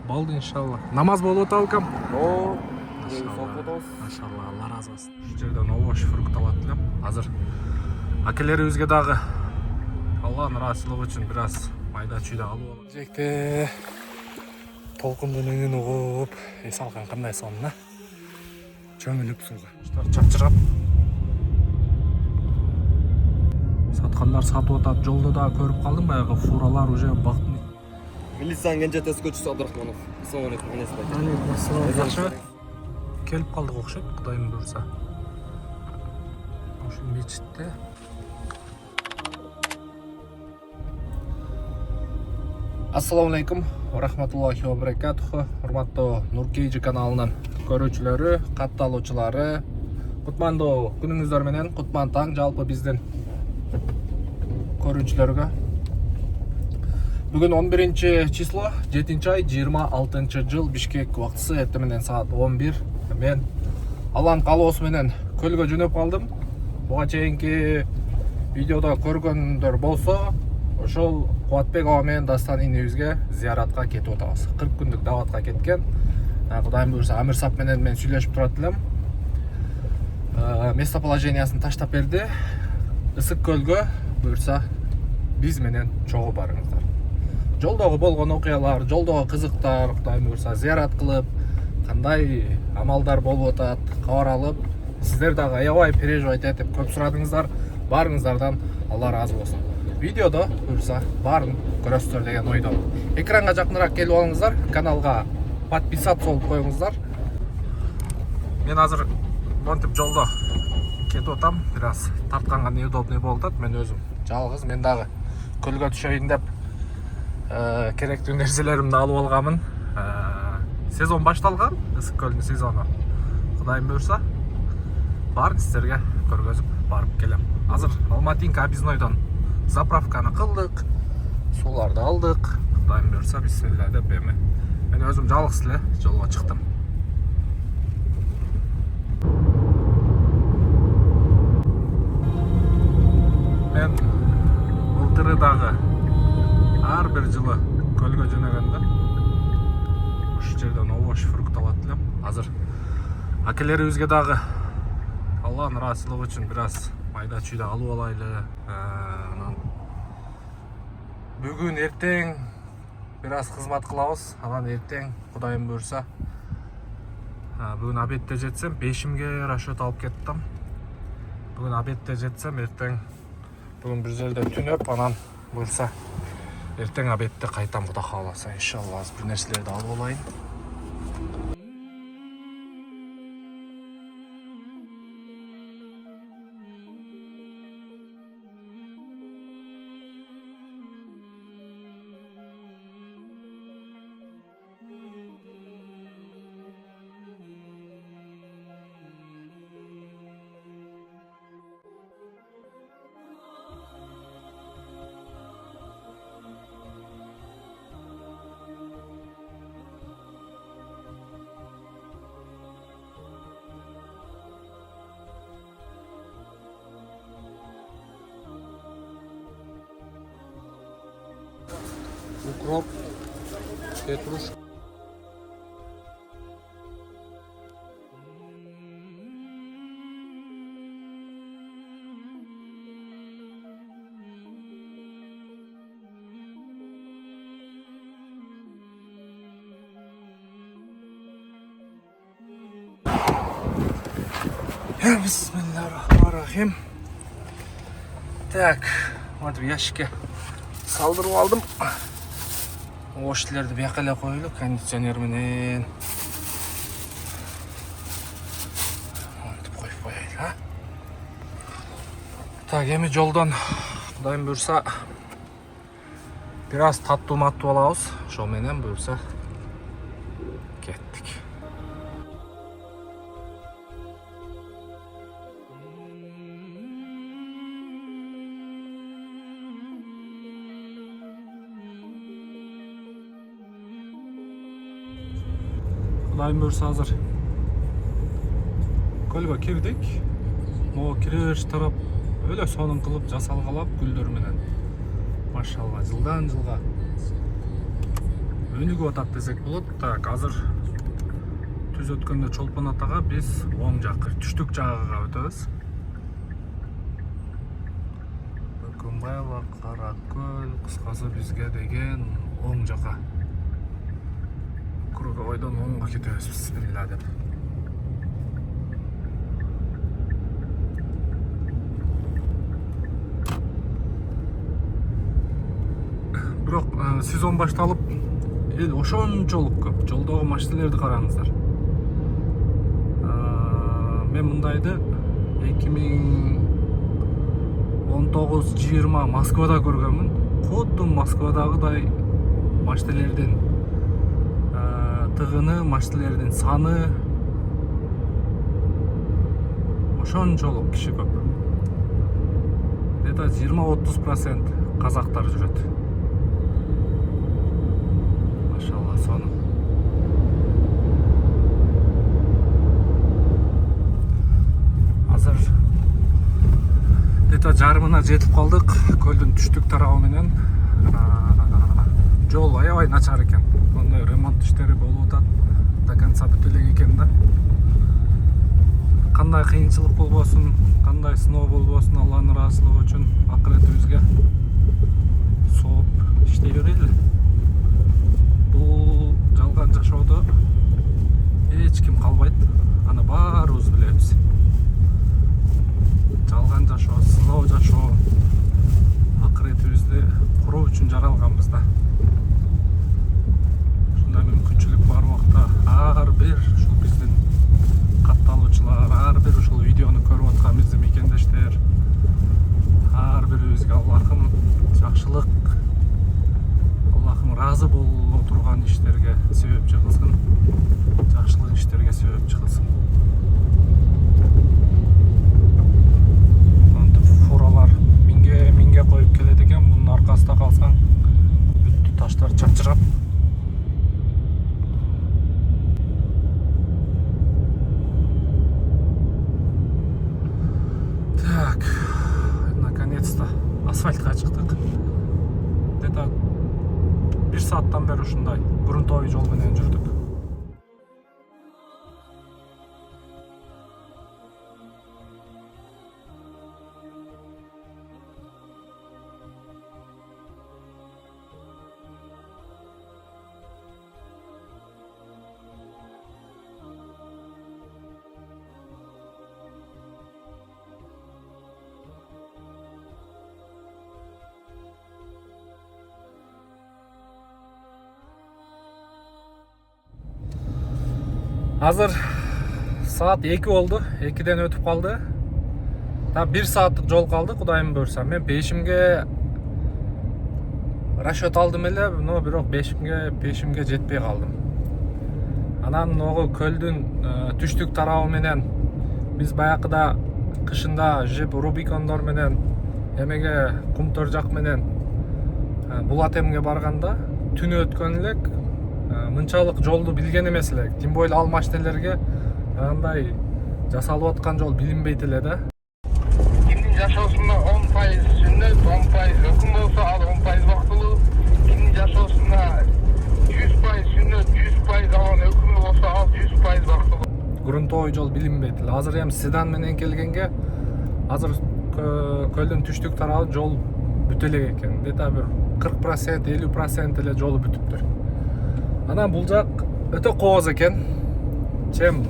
Болды иншалла. Намаз болуп атабыкам. О, Машалла, Алла разы болсын. Şu жерден овош фрукт алат элем. Азыр акелерибизге дагы Алланын ыраазычылыгы үчүн бир аз майда чүйдө алып алам. Жекте толкундун үнүн угуп, эс алган кандай сонуна чөмүлүп сууга. Чапчырап. Саткандар сатып атат. Жолдо дагы көрүп калдым, баягы фуралар уже бактын. Милициянын кенжетеси көчүсү Абдрахманов. Ассалому алейкум. Жакшы. Келип калдык окшойт, Кудайым буйрса. Ошол мечитте. Ассаламу алейкум ва рахматуллахи ва баракатуху. Урматтуу Нуркейжи каналынын көрүүчүлөрү, катталуучулары, кутмандуу күнүңүздөр менен, кутман таң жалпы биздин көрүүчүлөргө. Бүгүн 11 число, 7 ай, 26 жыл, Бишкек убактысы, эртең менен саат 11. Мен Алланын каалоосу менен көлгө жөнөп калдым. Буга чейинки видеодо көргөндөр болсо, ошол Кубатбек аба менен Дастан инибизге зияратка кетип атабыз. 40 күндүк даватка кеткен. Кудайым буйрса Амирсап менен мен сүйлөшүп турат элем. Местоположениясын таштап берди. Ысык көлгө буйрса биз менен чогуу барыңыздар. Жолдогу болгон окуялар, жолдогу кызыктар, Кудайым буйрса зиярат кылып, кандай амалдар болуп атат, кабар алып, сиздер дагы аябай переживать этип көп сурадыңыздар. Барыңыздардан Алла разы болсун. Видеодо буйрса баарын көрөсүздөр деген ойдомун. Экранга жакыныраак келип алыңыздар, каналга подписаться болуп коюңуздар. Мен азыр монтип жолдо кетип атам. Бир аз тартканга неудобный болуп атат. Мен өзүм жалгыз, мен дагы көлгө түшөйүн деп керектүү нерселеримди алып алганмын. Сезон башталган, ысык көлдүн сезону. Кудайым буйрса баарын сиздерге көргөзүп барып келем. Азыр Алматинка объезднойдон заправканы кылдык, сууларды алдык. Кудайым буйрса бисмилля деп эми мен өзүм жалгыз эле жолго чыктым. Мен былтыры дагы ар бир жылы көлгө жөнөгөндө ушул жерден овош фрукт алат элем. Азыр акелерибизге дагы Алланын ыраазычылыгы үчүн бир аз майда чүйдө алып алайлы. Бүгүн эртең бир аз кызмат кылабыз. Анан эртең Кудайым буйрса бүгүн обедте жетсем, 5-ге расчет алып кеттим. Бүгүн обедте жетсем, эртең бүгүн бир жерде түнөп, анан буйрса эртең обедте кайтам, Кудай кааласа. Иншалла бир нерселерди алып алайын. Укроп, петрушка. Бисмиллахиррахманиррахим. Так, вот в ящике салдырып алдым. Оштилерди бияка эле коелу, кондиционер менен. Монтип коюп коелу, а? Так, эми жолдон Кудайым буйрса бир аз таттуу маттуу алабыз. Ошол менен буйрса кеттик. Kudayım buyrsa азыр көлгө кирдик. Могу кире бериш тарап өлө сонун кылып жасалгалап гүлдөр менен. Машалла, жылдан жылга өнүгүп атат десек болот. Так, азыр түз өткөндө Чолпон атага биз оң жакка, түштүк жагыга өтөбүз. Бөкөнбаева, Каракөл, кыскасы бизге деген оң жака. Круговойдон оңго кетебиз, бисмилла деп. Бирок сезон башталып, эл ошончолук көп. Жолдогу машиналерди караңыздар. Мен мындайды 2019-20 Москвада көргөнмүн. Кудду Москвадагыдай машиналердин тыгыны, машиналердин саны ошончолук киши көп. Где-то 20-30% казактар жүрөт. Машалла, соны. Азыр где-то жарымына жетип калдык. Көлдүн түштүк тарабы менен жол аябай начар экен. Мындай ремонт иштери болуп атат. До конца бүтө элек экен да. Кандай кыйынчылык болбосун, кандай сыноо болбосун, Алланын ыраазычылыгы үчүн акыретибизге сооп иштей берели. Бул жалган жашоодо эч ким калбайт. Аны баарыбыз билебиз. Жалган жашоо, сыноо жашоо акыретибизди куруу үчүн жаралганбыз да. Ушундай мүмкүнчүлүк бар убакта ар бир ушул биздин катталуучулар, ар бир ушул видеону көрүп аткан биздин мекендештер, ар бирибизге Аллахым жакшылык, Аллахым ыраазы боло турган иштерге себепчи кылсын, жакшылык иштерге себепчи кылсын. Фуралар минге коюп келет экен, мунун аркасында калсаң бүттү таштар чапчырап. Так, наконец-то асфальтка чыктык. Где-то 1 сааттан бери ушундай грунтовый жол менен жүрдүк. Азыр саат 2 болду, 2ден өтүп калды. Да 1 сааттык жол калды, Кудайым буйрса. Мен пешимге расчет алдым эле, но бирок пешимге жетпей калдым. Анан могу көлдүн түштүк тарабы менен биз баякыда кышында жеп Рубикондор менен эмеге Кумтөр жак менен Булатемге барганда түнү өткөн элек. Мынчалык жолду билген эмес элек. Тим более ал машиналерге андай жасалып аткан жол билинбейт эле да. Кимдин жашоосунда 10% сүннөт, 10% өкүм болсо, ал 10% бактылуу. Кимдин жашоосунда 100% сүннөт, 100% ал өкүмү болсо, ал 100% бактылуу. Грунтовый жол билинбейт эле. Азыр эми седан менен келгенге, азыр көлдүн түштүк тарабы жол бүтө элек экен. Где-то бир 40%, 50% эле жолу бүтүптүр. Анан бул жак өтө кооз экен. Чем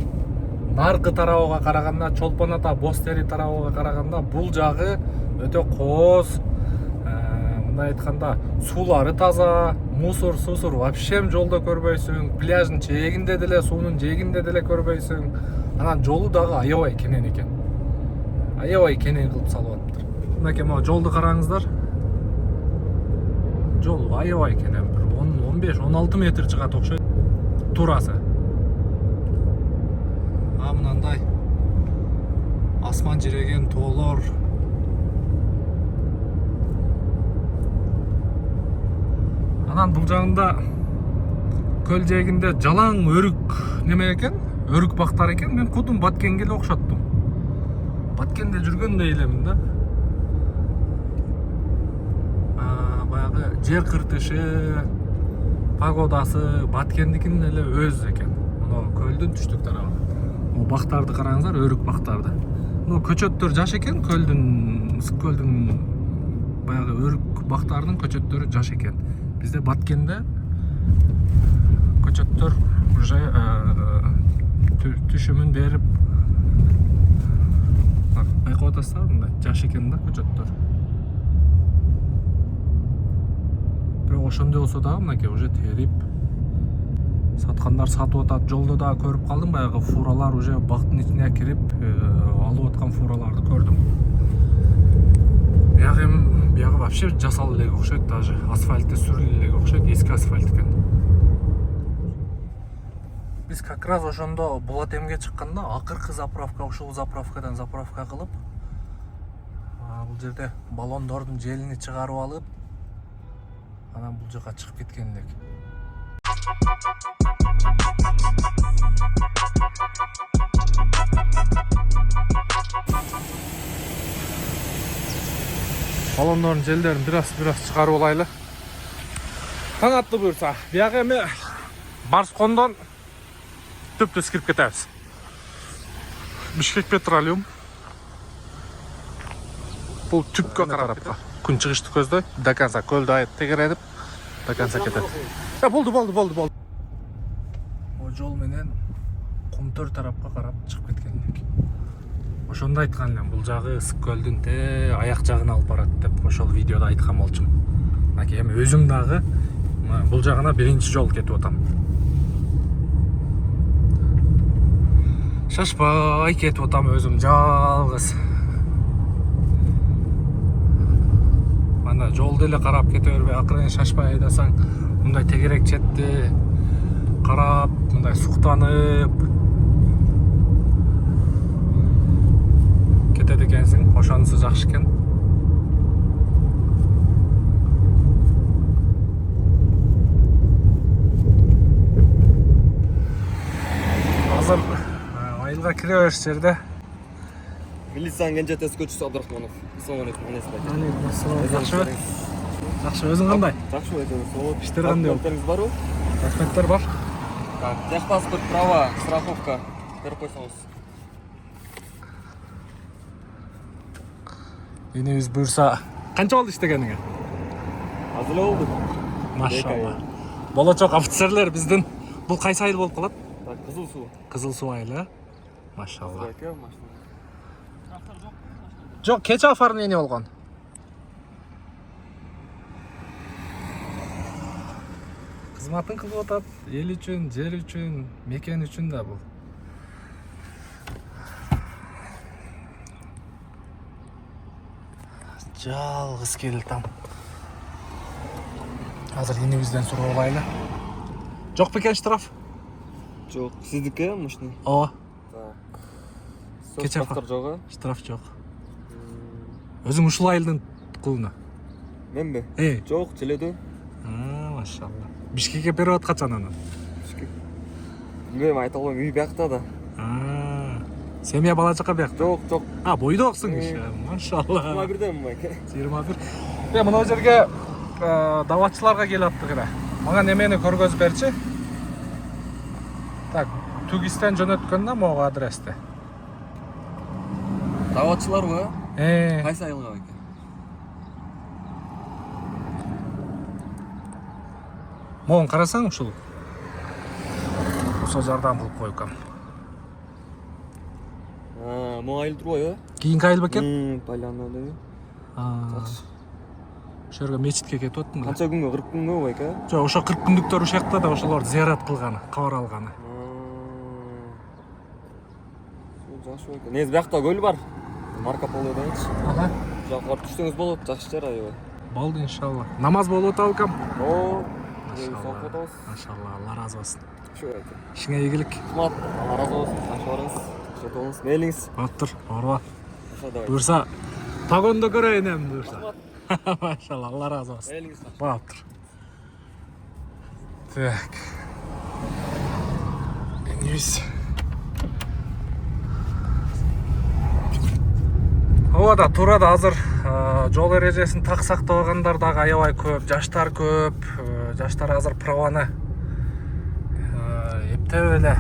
наркы тарабыга караганда, Чолпон ата Бостери тарабыга караганда бул жагы өтө кооз. Мындай айтканда, суулары таза, мусор вообще жолдо көрбөйсүң. Пляждын жээгинде деле, суунун жээгинде деле көрбөйсүң. Анан жолу дагы аябай кенен экен. Аябай кенен кылып салып атыптыр. Мынакей могу жолду караңыздар. Жол аябай кенен. 15-16 метр чыгат окшойт турасы. Мынандай асман жиреген тоолор. Анан бул жагында көл жээгинде жалаң өрүк неме экен? Өрүк бактар экен. Мен кудум Баткенге эле окшоттум. Баткенде жүргөндөй элемин да. Баягы жер кыртышы, погодасы Баткендикинин эле өз экен. Мына көлдүн түштүк тарабы. Могу бактарды караңыздар, өрүк бактарды. Мына көчөттөр жаш экен, көлдүн, ысык көлдүн баягы өрүк бактарынын көчөттөрү жаш экен. Бизде Баткенде көчөттөр уже түшүмүн берип байкап атасыздар, мындай жаш экен да көчөттөр. Бирок ошондой болсо дагы мынакей уже терип саткандар сатып атат. Жолдо дагы көрүп калдым, баягы фуралар уже бактын ичине кирип алып аткан фураларды көрдүм. Биягы вообще жасалып эле окшойт, даже асфальтте сүрүлүп эле окшойт, эски асфальт экен. Биз как раз ошондо Булат эмге чыкканда акыркы заправка, ушул заправкадан заправка кылып, бул жерде баллондордун желини чыгарып алып, анан бул жака чыгып кеткен элек. Баллондордун желдерин бираз чыгарып алайлы. Таң атты буюрса, биягы эми Барскондон түп-түз кирип кетебиз. Бишкек Петролиум. Бул түпкө карап, күн чыгышты көздөй, до конца көлдү тегередип, до конца кетет. Болду. О жол менен Кумтөр тарапка карап чыгып кеткен элек. Ошондо айткан элем, бул жагы ысык көлдүн аяк жагына алып барат деп ошол видеодо айткан болчумун. Мынакей эми өзүм дагы бул жагына биринчи жол кетип атам. Шашпай кетип атам өзүм жалгыз. Мына жолду эле карап кете бербей, акырын шашпай айдасаң, мындай тегерек четти карап, мындай суктанып кетет экенсиң. Ошонусу жакшы экен. Азыр айылга кире бериш жерде Милициянын кенже тез көчүсү Абдрахманов. Ассалому алейкум, Алейкум. Жакшыбы? Өзүң кандай? Жакшы экен. Иштер кандай болду? Документериңиз барбы? Документтер бар. Так, техпаспорт, права, страховка берип койсоңуз. Энебиз буюрса, канча болду иштегениңе? Азыр эле болду. Машалла. Болочок офицерлер биздин бул кайсы айыл болуп калат? Так, Кызыл Суу. Кызыл Суу айылы. Машалла. Трактор Жок, кече оформление болгон. Кызматын кылып атат, эл үчүн, жер үчүн, мекен үчүн да бул. Жалгыз келтам. Азыр энебизден сурап алайлы. Жок бекен штраф? Жок, сиздики мушну. Ооба. Так. Кече Штрафтар жок, штраф жок. Өзүң ушул айылдын кулуна? Менби? Жок, желедүү. Машалла. Бишкекке берип аткачан анан? Бишкек. Билбейм, айта албайм, үй биякта да. Семья бала чака биякта? Жок. Бойдоксуң иши. Машалла. 21ден майке. 21. Мына жерге даватчыларга келиптык эле. Мага немени көргөзүп берчи. Так, Тугистен жөнөткөн да могу адрести. Даватчыларбы? Кайсы айылга байке? Могун карасаң ушул. Ошо жардам кылып койкам. Могу айыл турбайбы? Кийинки айыл бекен? Поляна деби. Ошол жерге мечитке кетип аттым. Канча күнгө? 40 күнгө байке? Жок, ошо 40 күндүктөр ушакта да ошолорду зыярат кылганы, кабар алганы. Жакшы байке. Негизи биякта көл бар. Марко Поло дейчи. Жакка барып түшсөңүз болот, жакшы жер аябай. Болду иншалла. Намаз болуп атабы кам? Машалла. Машалла, Алла разы болсун. Ошо байке. Ишиңе ийгилик. Рахмат, Алла разы болсун. Жакшы барыңыз. Жакшы болуңуз. Мейлиңиз. Оттур, ооруба. Ошо да. Буюрса, погондо көрөйүн эми буюрса. Машалла, Алла разы болсун. Мейлиңиз. Баптыр. Так. Энебиз. Ооба, туурада азыр жол эрежесин так сактабагандар дагы аябай көп, жаштар көп. жаштар азыр праваны эптеп эле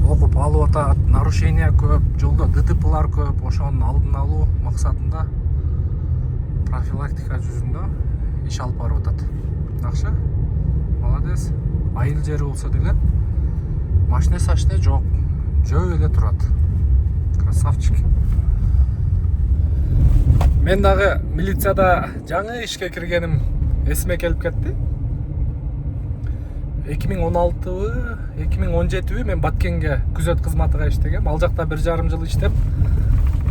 окуп алып атат. Нарушение көп, жолдо ДТПлар көп. Ошонун алдын алуу максатында профилактика жүзүндө иш алып барып атат. Жакшы, молодец. Айыл жери болсо деле машина сашне жок, жөө эле турат. Красавчик. Мен дагы милицияда жаңы ишке киргеним эсиме келип кетти. 2016-2017 мен Баткенге күзөт кызматыга иштегем. Ал жакта 1,5 жыл иштеп,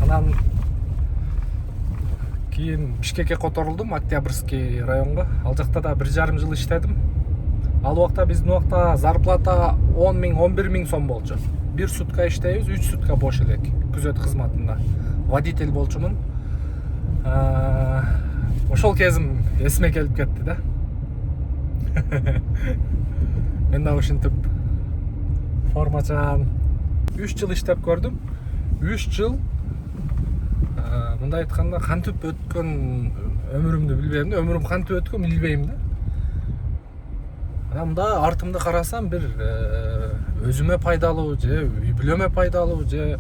анан кийин Бишкекке которулдум, Октябрьский районго. Ал жакта да 1,5 жыл иштедим. Ал убакта биздин убакта зарплата 10 000, 11 000 сом болчу. 1 сутка иштейбиз, 3 сутка бош элек күзөт кызматында. Водитель болчумун. Ошол кезим эсиме келип кетти да. Мен да ушинтип формачан 3 жыл иштеп көрдүм. 3 жыл мындай айтканда кантип өткөн өмүрүмдү билбейм да. Өмүрүм кантип өткөн билбейм да. Мында артымды карасам бир өзүмө пайдалуу же үй бүлөмө пайдалуу же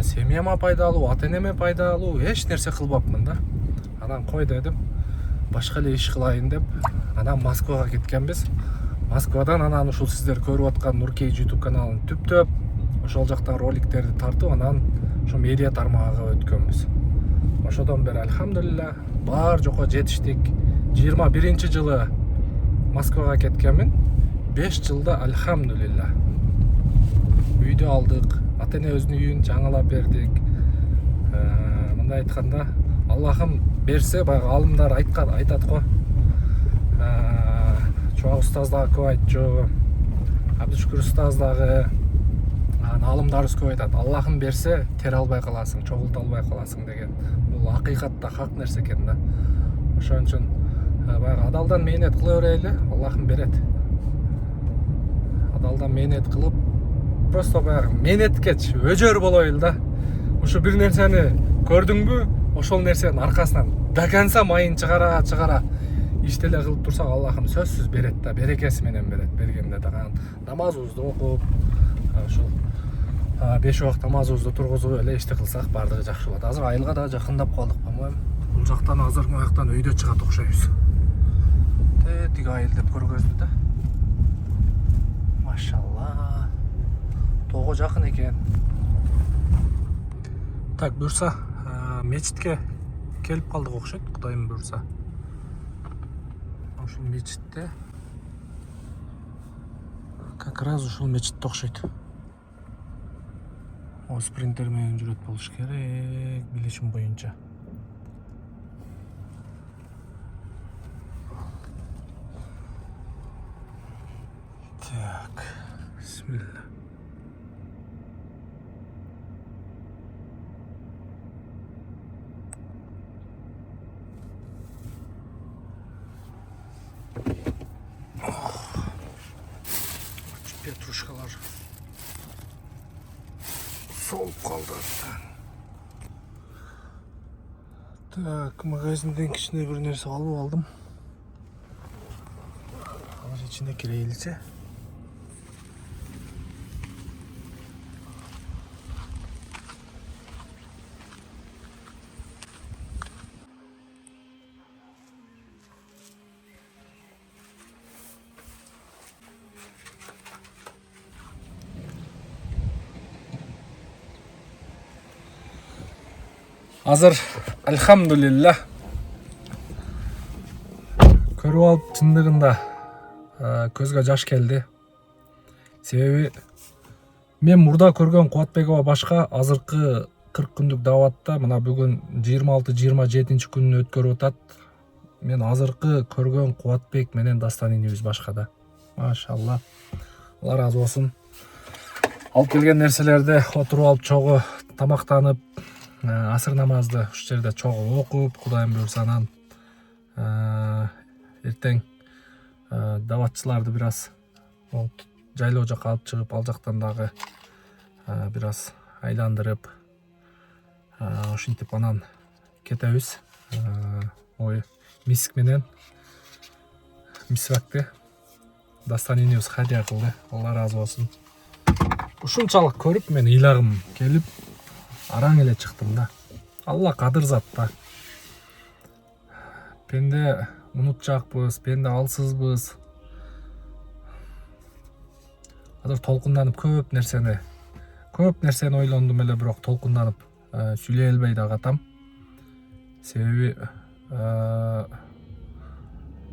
семьяма пайдалуу, ата-энеме пайдалуу эч нерсе кылбапмын да. Анан кой дедим, башка эле иш кылайын деп, анан Москвага кеткенбиз. Москвадан анан ушул сиздер көрүп аткан Нуркей YouTube каналын түптөп, ошол жактан роликтерди тартып, анан ошо медиа тармагына өткөнбүз. Ошодон бери альхамдулилла бар жокко жетиштик. 21 жылы Москвага кеткенмин. 5 жылда альхамдулилла үйдү алдык, ата-энебиздин үйүн жаңылап бердик. Мындай айтканда, Аллахым берсе, баягы алымдар айтат го. Чуак устаз дагы көп айтчу, Абдышкүр устаз дагы, алымдарыбыз көп айтат. Аллахым берсе, тере албай каласың, чогулта албай каласың деген. Бул акыйкатта хак нерсе экен да. Ошон үчүн баягы адалдан мээнет кыла берели, Аллахым берет. Адалдан мээнет кылып, просто баягы мээнеткеч өжөр болойлу да. Ушу бир нерсени көрдүңбү, ошол нерсенин аркасынан до конца майын чыгара иштеле кылып турсак, Аллахым сөзсүз берет да, берекеси менен берет. Бергенде дагы намазыбызды окуп, ушул 5 убак намазыбызды тургузуп эле ишти кылсак баардыгы жакшы болот. Азыр айылга да жакындап калдык, по-моему. Бул жактан азыр маяктан өйдө чыгат окшойбуз. Тиги айыл деп көргөздү да. Машалла. Тоого жакын экен. Так, буюрса мечитке келип калдык окшойт, Кудайым буюрса. Ушул мечитте как раз ушул мечитте окшойт. О, спринтер менен жүрөт болуш керек, билишим боюнча. Так, бисмилла. Петрушкалар солуп калды. Так, магазинден кичине бир нерсе алып алдым. Азыр ичине киреличи. Азыр альхамдулилла көрүп алып чындыгында көзгө жаш келди. Себеби мен мурда көргөн Кубатбекова башка, азыркы 40 күндүк даватта мына бүгүн 26-27 күнүн өткөрүп атат. Мен азыркы көргөн Кубатбек менен Дастанинибиз башка да. Машалла. Алла разы болсун. Алып келген нерселерди отуруп алып чогуу тамактанып, асыр намазды ушу жерде чогуу окуп, Кудайым буюрса анан эртең даватчыларды бир аз жайлоо жакка алып чыгып, ал жактан дагы бир аз айландырып, ошентип анан кетебиз. Ой, миск менен мисвакты дастан энебиз хадия кылды. Алла разы болсун. Ушунчалык көрүп мен ыйлагым келип араң эле чыктым да. Алла кадыр зат да. Пенде унутчакпыз, пенде алсызбыз. Азыр толкунданып көп нерсени ойлондум эле, бирок толкунданып сүйлөй албай да катам. Себеби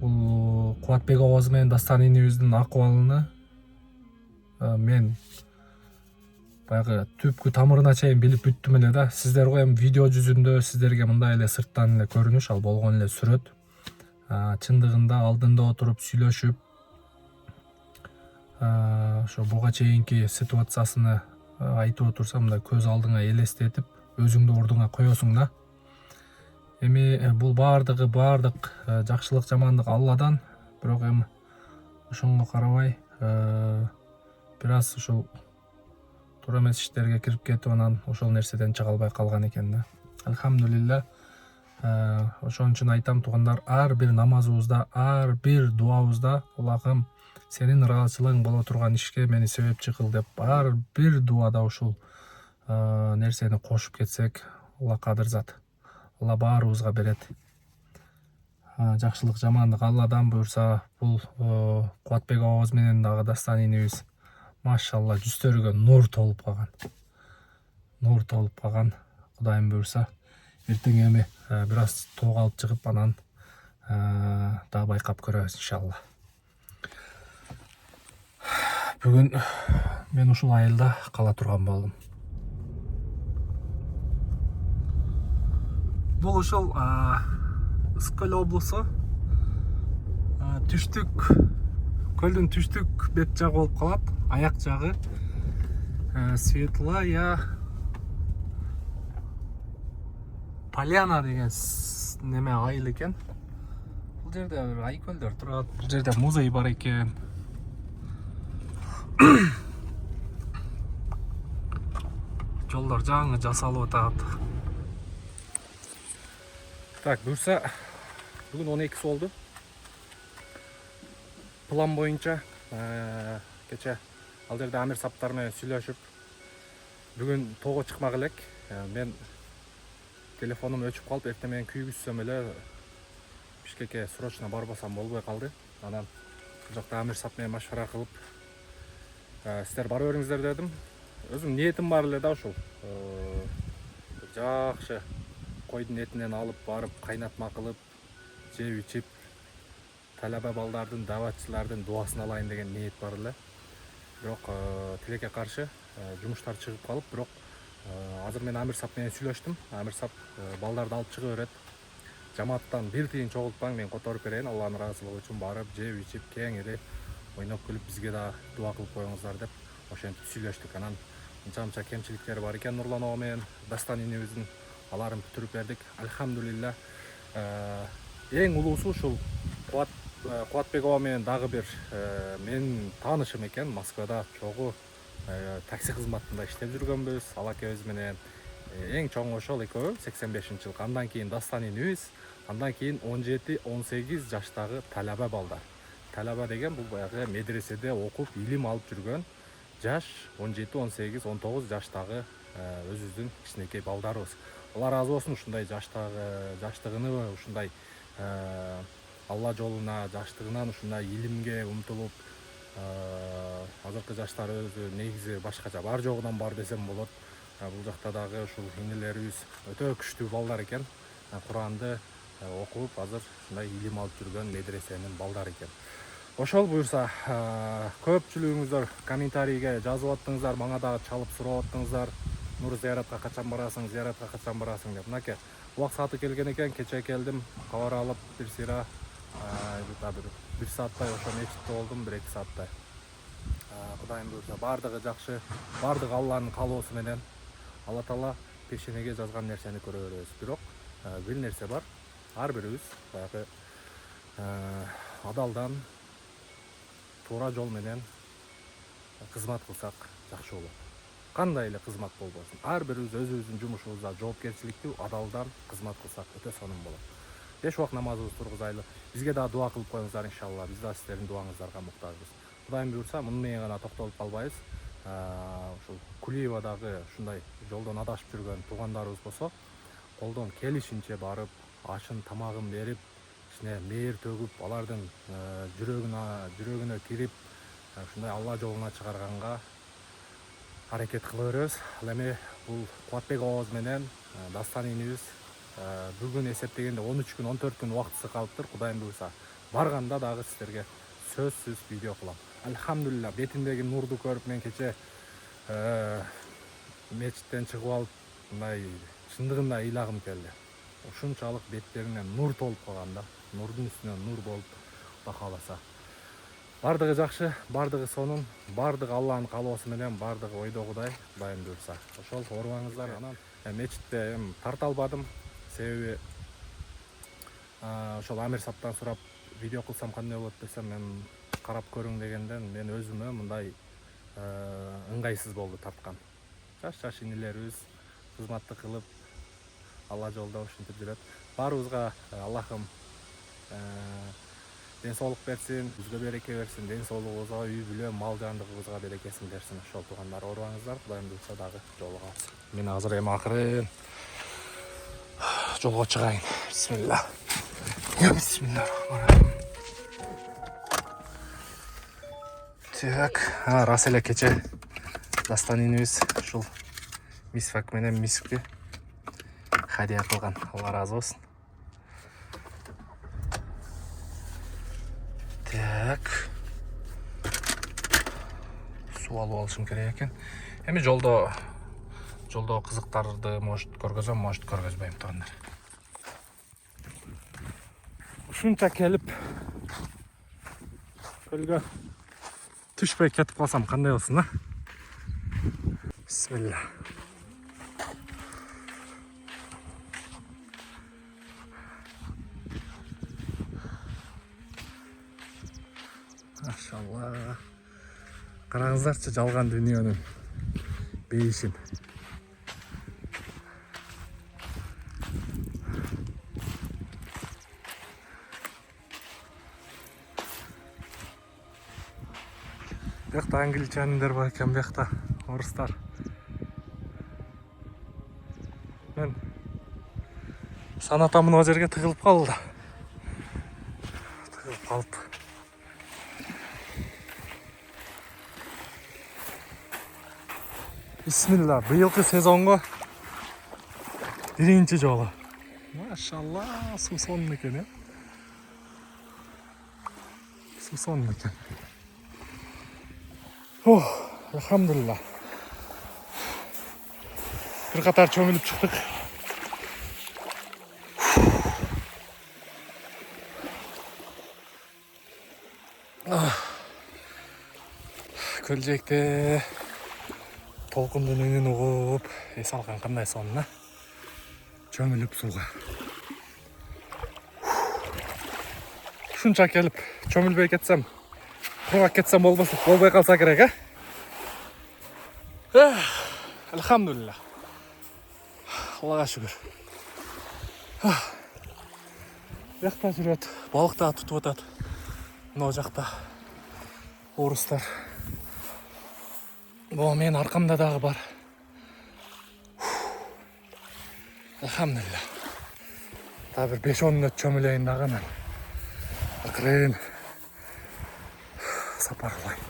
бул Кубатбек агабыз менен Дастан энебиздин акыбалыны мен баягы түпкү тамырына чейин билип бүттүм эле да. Сиздерге эми видео жүзүндө сиздерге мындай эле сырттан эле көрүнүш, ал болгон эле сүрөт. Чындыгында алдында отуруп сүйлөшүп, ошо буга чейинки ситуациясыны айтып отурсам да көз алдыңа элестетип, өзүңдү ордуңа коесуң да. Эми бул бардык жакшылык жамандык Алладан, бирок эми ошонго карабай бир аз ушул туура эмес иштерге кирип кетип, анан ошол нерседен чыга албай калган экен да. Алхамдулилля. Ошон үчүн айтам туугандар, ар бир намазыбызда, ар бир дуабызда Аллахым сенин ыраазычылыгың боло турган ишке мени себепчи кыл деп ар бир дуада ушул нерсени кошуп кетсек, Алла кадыр зат. Алла баарыбызга берет. Жакшылык жамандык Алладан буюрса, бул Кубатбек агабыз менен дагы Дастан энебиз машалла жүздөрүгө нур толуп калган. Кудайым буюрса, эртең эми бир аз тоого алып чыгып, анан дагы байкап көрөбүз иншалла. Бүгүн мен ушул айылда кала турган болдум. Бул ушул Ысык көл облусу, түштүк көлдүн түштүк бет жагы болуп калат. Аяк жагы Светлая Поляна деген неме айыл экен. Бул жерде бир айкөлдөр турат. Бул жерде музей бар экен. Жолдор жаңы жасалып атат. Так, буюрса бүгүн 12 болду. План боюнча кече ал жерде Амир саптар менен сүйлөшүп, бүгүн тоого чыкмак элек. Мен телефонум өчүп калып, эртең менен күйгүзсөм эле Бишкекке срочно барбасам болбой калды. Анан бул жакта Амир сап менен машвара кылып, сиздер бара бериңиздер дедим. Өзүм ниетим бар эле да, ушул жакшы койдун этинен алып барып кайнатма кылып, жеп ичип, талаба балдардын, даватчылардын дуасын алайын деген ниет бар эле. Бирок тилекке каршы жумуштар чыгып калып, бирок азыр мен Амир сап менен сүйлөштүм. Амир сап балдарды алып чыга берет. Жамааттан бир тыйын чогултпаң, мен которуп берейин. Алланын ыраазычылыгы үчүн барып, жеп ичип, кеңири ойноп күлүп, бизге да дуа кылып коюңуздар деп ошентип сүйлөштүк. Анан анча кемчиликтери бар экен Нурлан ага менен Дастан энебиздин, аларын бүтүрүп бердик. Алхамдулилля. Эң улуусу ушул Кубатбек ага менен дагы бир менин таанышым экен. Москвада чогуу такси кызматында иштеп жүргөнбүз. Ал акебиз менен эң чоң ошол экөө 85-жылкы. Андан кийин Дастан энебиз, андан кийин 17-18 жаштагы талаба балдар. Талаба деген бул баягы медреседе окуп, илим алып жүргөн жаш 17-18-19 жаштагы өзүбүздүн кичинекей балдарыбыз. Алла разы болсун, ушундай жаштыгыны, ушундай Алла жолуна, жаштыгынан ушундай илимге умтулуп, азыркы жаштар өзү негизи башкача бар жогунан бар десем болот. Бул жакта дагы ушул инелерибиз өтө күчтүү балдар экен. Куранды окуп, азыр ушундай илим алып жүргөн медресенин балдары экен. Ошол буюрса, көпчүлүгүңүздөр комментарийге жазып аттыңыздар, мага дагы чалып сурап аттыңыздар. Нур, зияратка качан барасың деп. Мынакей, убак сааты келген экен, кече келдим, кабар алып, бир сыйра бир сааттай ошо мечитте болдум, 1-2 сааттай. Кудайым буюрса, бардыгы жакшы, бардыгы Алланын каалоосу менен. Алла Таала пешенеге жазган нерсени көрө беребиз. Бирок бир нерсе бар, ар бирибиз баягы адалдан туура жол менен кызмат кылсак жакшы болот. Кандай эле кызмат болбосун, ар бирибиз өзүбүздүн жумушубузда жоопкерчиликтүү, адалдан кызмат кылсак өтө сонун болот. 5 убак намазыбызды тургузайлы. Бизге да дуа кылып коюңуздар иншалла. Биз да сиздердин дуаңыздарга муктажбыз. Кудайым буйрса, муну менен гана токтолуп калбайбыз. Ушул Кулиевадагы ушундай жолдон адашып жүргөн туугандарыбыз болсо, колдон келишинче барып, ашын тамагын берип, ичине мээр төгүп, алардын жүрөгүнө кирип, ушундай Алла жолуна чыгарганга аракет кыла беребиз. Ал эми бул Кубатбек ооз менен Дастан инибиз бүгүн эсептегенде 13 күн, 14 күн убактысы калыптыр. Кудайым буйрса, барганда дагы сиздерге сөзсүз видео кылам. Альхамдулилля, бетиндеги нурду көрүп мен кече мечиттен чыгып алып, мындай чындыгында ыйлагым келди. Ушунчалык беттеринен нур толуп калган да, нурдун үстүнө нур болуп, Кудай кааласа. Бардыгы жакшы, бардыгы сонун, бардыгы Алланын каалоосу менен, бардыгы ойдогудай, Кудайым буйрса. Ошол оорубаңыздар. Анан мечитте тарта албадым, себеби ошол Амир Саптан сурап видео кылсам кандай болот десем, мен карап көрүң дегенден мен өзүмө мындай ыңгайсыз болду тарткан. Жаш инилерибиз кызматты кылып, Алла жолдо ушинтип жүрөт. Баарыбызга Аллахым ден соолук берсин, бизге береке берсин, ден соолугубузга, үй бүлө, мал жандыгыбызга берекесин берсин. Ошол туугандар оорубаңыздар, Кудайым буйрса дагы жолугабыз. Мен азыр эми акырын жолго чыгайын. Бисмилла. Бисмилла. Так, рас эле кече Дастан инибиз ушул мисвак менен мискти хадия кылган. Алла разы болсун. Так. Суу алып алышым керек экен. Эми жолдо кызыктарды может көргөзөм, может көргөзбөйм туугандар. Ушунча келип көлгө түшпөй кетип калсам кандай болсун, а? Бисмилла. Машалла. Караңыздарчы жалган дүйнөнүн бейишин. Бияқта англичандар бар екен, бияқта орыстар. Мен санатамын о жерге тығылып қалды. Тығылып қалып. Бисмилла, быйылкы сезонго биринчи жолу. Машалла, суу сонун экен, э? Суу сонун экен. Альхамдулилла. Bir катар чөмүлүп чыктык. Көлжекте толкундун үнүн угуп, эс алган кандай сонун, чөмүлүп сууга. Ушунча келип чөмүлбөй кетсем, кургак кетсем болбой калса керек, Альхамдулилла. Аллага шүгүр. Бияқта жүрөт, балык да тутуп атат. Мына жакта орустар. Мен аркамда дагы бар. Альхамдулилла. Та бир 5-10 мүнөт чөмүлөйүн дагы мен. Акырын сапарлайм.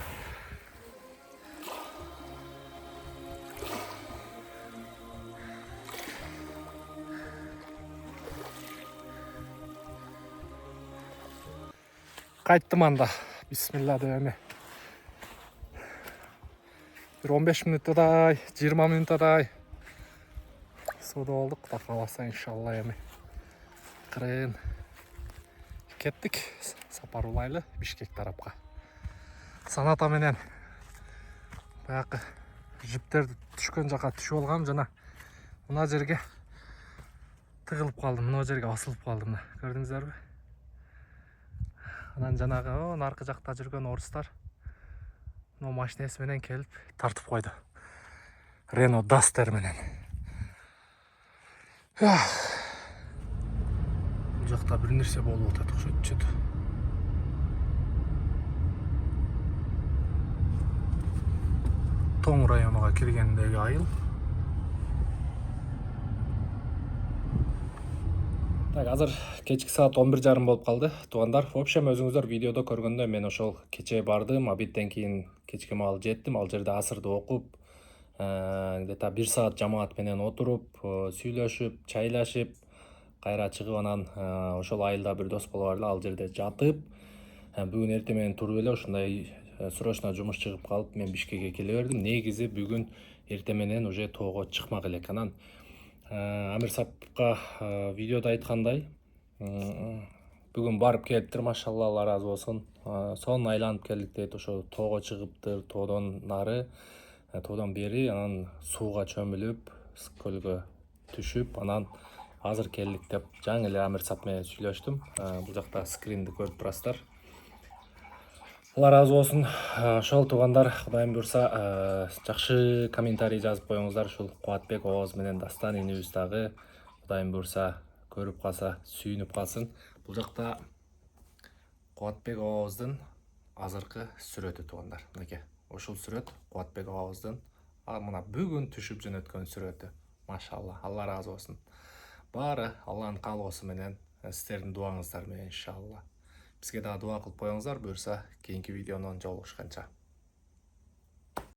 Кайттым анда. Бисмилла деп эми. Bir 15 мүнөттөдай, 20 мүнөттөдай сууда болдук. Кудай кааласа иншалла эми кырын кеттик. Сапар улайлы Бишкек тарапка. Саната менен баягы жиптер түшкөн жака түшүп алгам жана мына жерге тыгылып калдым. Мына жерге асылып калдым. Көрдүңүздөрбү? Анан жанагы наркы жакта жүргөн орустар мына машинеси менен келип тартып койду. Renault Duster менен. жақта бір нәрсе болып жатады ұқсайды что-то. Тоң районыға келгендегі айыл. Так, азыр кечки саат 11:30 болуп калды. Туугандар, в общем, өзүңүздөр видеодо көргөндө мен ошол кечээ бардым, обедтен кийин кечки маал жеттим. Ал жерде асырды окуп, где-то 1 саат жамаат менен отуруп, сүйлөшүп, чайлашып, кайра чыгып анан ошол айылда бир дос болуп эле ал жерде жатып, бүгүн эртең менен туруп эле ушундай срочно жумуш чыгып калып, мен Бишкекке келе бердим. Негизи бүгүн эртең менен уже тоого чыкмак элек. Анан Амирсапка видеода айткандай, бүгүн барып келиптир, машалла, Алла разы болсун. Сонун айланып келдик дейт, ошо тоого чыгыптыр, тоодон нары, тоодон бери, анан сууга чөмүлүп, ысык көлгө түшүп, анан азыр келдик деп жаңы эле Амирсап менен сүйлөштүм. Бул жакта скринди көрүп турасыздар. Алла разы болсун. Ошол туугандар, Кудайым буйрса, жакшы комментарий жазып коюңуздар. Ушул Кубатбек Ооз менен Дастан инибиз дагы Кудайым буйрса көрүп калса, сүйүнүп калсын. Бул жакта Кубатбек Ооздун азыркы сүрөтү туугандар. Мынакей, ушул сүрөт Кубатбек Ооздун мына бүгүн түшүп жөнөткөн сүрөтү. Машалла, Алла разы болсун. Баары Алланын каалоосу менен, сиздердин дуаңыздар менен иншалла. Бизге дагы дуа кылып коюңуздар, буюрса кийинки видеонун жолугушканча.